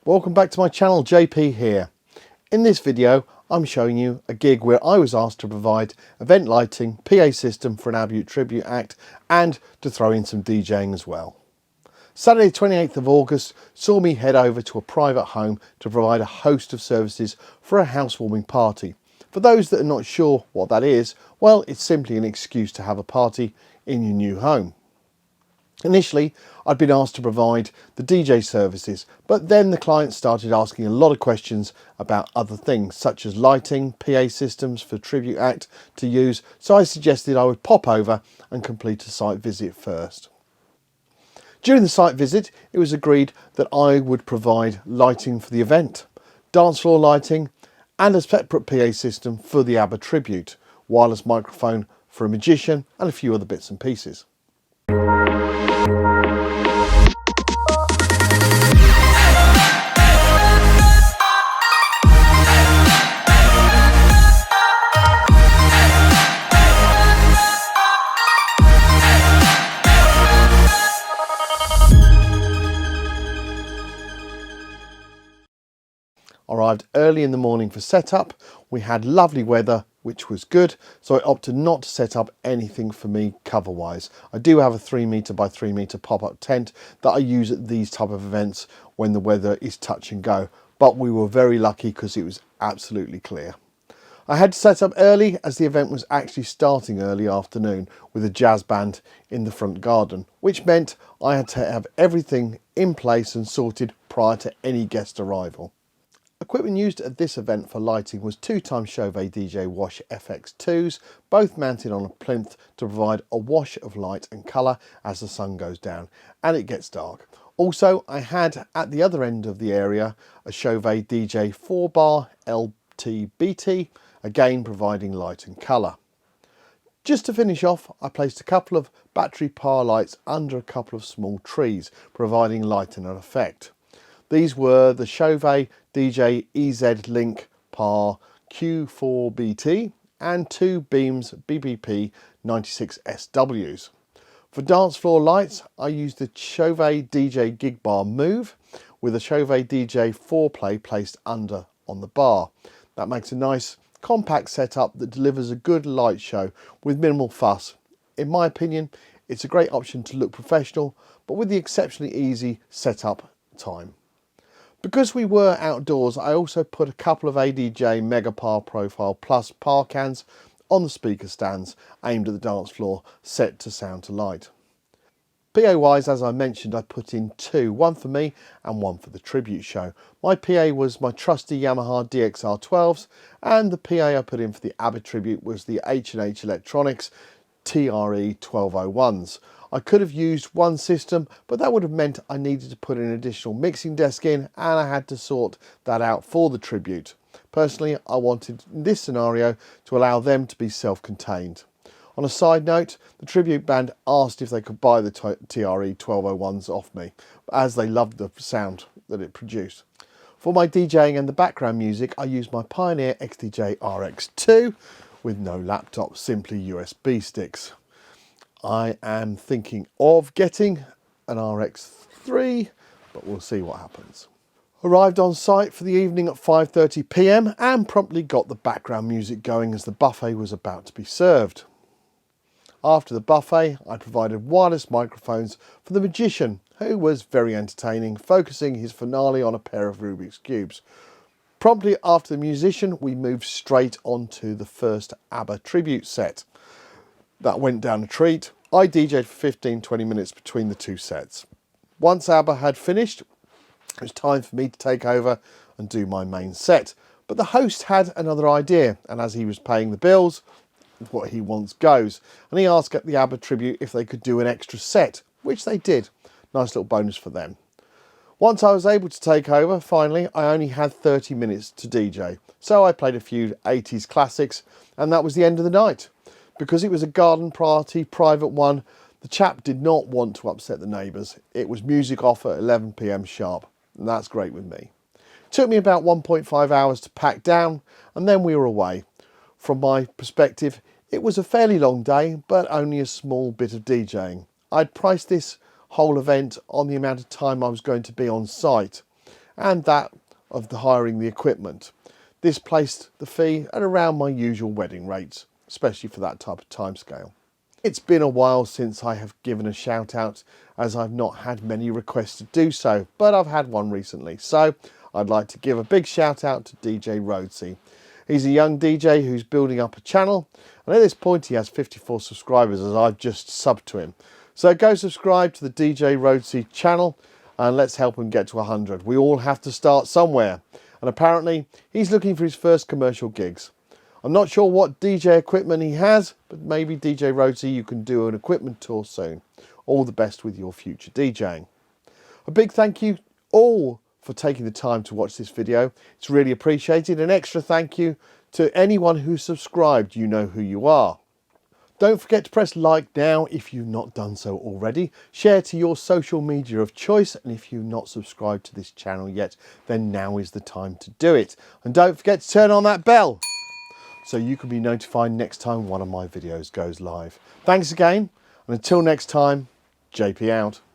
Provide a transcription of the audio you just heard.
Welcome back to my channel, JP here. In this video I'm showing you a gig where I was asked to provide event lighting, PA system for an Abbott tribute act and to throw in some DJing as well. Saturday 28th of August saw me head over to a private home to provide a host of services for a housewarming party. For those that are not sure what that is, well, it's simply an excuse to have a party in your new home. Initially, I'd been asked to provide the DJ services, but then the client started asking a lot of questions about other things, such as lighting, PA systems for tribute act to use, so I suggested I would pop over and complete a site visit first. During the site visit, it was agreed that I would provide lighting for the event, dance floor lighting, and a separate PA system for the ABBA tribute, wireless microphone for a magician, and a few other bits and pieces. Arrived early in the morning for setup. We had lovely weather, which was good, so I opted not to set up anything for me cover wise. I do have a 3 meter by 3 meter pop-up tent that I use at these type of events when the weather is touch and go, but we were very lucky because it was absolutely clear. I had to set up early as the event was actually starting early afternoon with a jazz band in the front garden, which meant I had to have everything in place and sorted prior to any guest arrival. Equipment used at this event for lighting was 2x Chauvet DJ Wash FX2s, both mounted on a plinth to provide a wash of light and colour as the sun goes down and it gets dark. Also, I had at the other end of the area a Chauvet DJ 4-bar LTBT, again providing light and colour. Just to finish off, I placed a couple of battery power lights under a couple of small trees, providing light and an effect. These were the Chauvet DJ EZ Link Par Q4BT and two Beams BBP 96SWs. For dance floor lights, I used the Chauvet DJ Gig Bar Move with a Chauvet DJ 4-play placed under on the bar. That makes a nice compact setup that delivers a good light show with minimal fuss. In my opinion, it's a great option to look professional, but with the exceptionally easy setup time. Because we were outdoors, I also put a couple of ADJ Mega Par Profile Plus par cans on the speaker stands aimed at the dance floor, set to sound to light. PA wise, as I mentioned, I put in two, one for me and one for the tribute show. My PA was my trusty Yamaha DXR12s, and the PA I put in for the Abbott tribute was the H&H Electronics TRE 1201s. I could have used one system, but that would have meant I needed to put an additional mixing desk in, and I had to sort that out for the tribute. Personally, I wanted in this scenario to allow them to be self-contained. On a side note, the tribute band asked if they could buy the TRE 1201s off me, as they loved the sound that it produced. For my DJing and the background music, I used my Pioneer XDJ RX2 with no laptop, simply USB sticks. I am thinking of getting an RX3, but we'll see what happens. Arrived on site for the evening at 5:30 PM and promptly got the background music going as the buffet was about to be served. After the buffet, I provided wireless microphones for the magician, who was very entertaining, focusing his finale on a pair of Rubik's Cubes. Promptly after the musician, we moved straight onto the first ABBA tribute set. That went down a treat. I DJed for 15-20 minutes between the two sets. Once ABBA had finished, it was time for me to take over and do my main set. But the host had another idea, and as he was paying the bills, what he wants goes. And he asked at the ABBA tribute if they could do an extra set, which they did. Nice little bonus for them. Once I was able to take over, finally, I only had 30 minutes to DJ. So I played a few 80s classics, and that was the end of the night. Because it was a garden party, private one, the chap did not want to upset the neighbours. It was music off at 11 PM sharp, and that's great with me. It took me about 1.5 hours to pack down, and then we were away. From my perspective, it was a fairly long day, but only a small bit of DJing. I'd priced this whole event on the amount of time I was going to be on site, and that of the hiring the equipment. This placed the fee at around my usual wedding rates, especially for that type of timescale. It's been a while since I have given a shout out, as I've not had many requests to do so, but I've had one recently. So I'd like to give a big shout out to DJ Rhoadesy. He's a young DJ who's building up a channel, and at this point he has 54 subscribers as I've just subbed to him. So go subscribe to the DJ Rhoadesy channel and let's help him get to 100. We all have to start somewhere, and apparently he's looking for his first commercial gigs. I'm not sure what DJ equipment he has, but maybe DJ Rhoadesy, you can do an equipment tour soon. All the best with your future DJing. A big thank you all for taking the time to watch this video. It's really appreciated. An extra thank you to anyone who subscribed. You know who you are. Don't forget to press like now if you've not done so already. Share to your social media of choice, and if you've not subscribed to this channel yet, then now is the time to do it. And don't forget to turn on that bell so you can be notified next time one of my videos goes live. Thanks again, and until next time, JP out.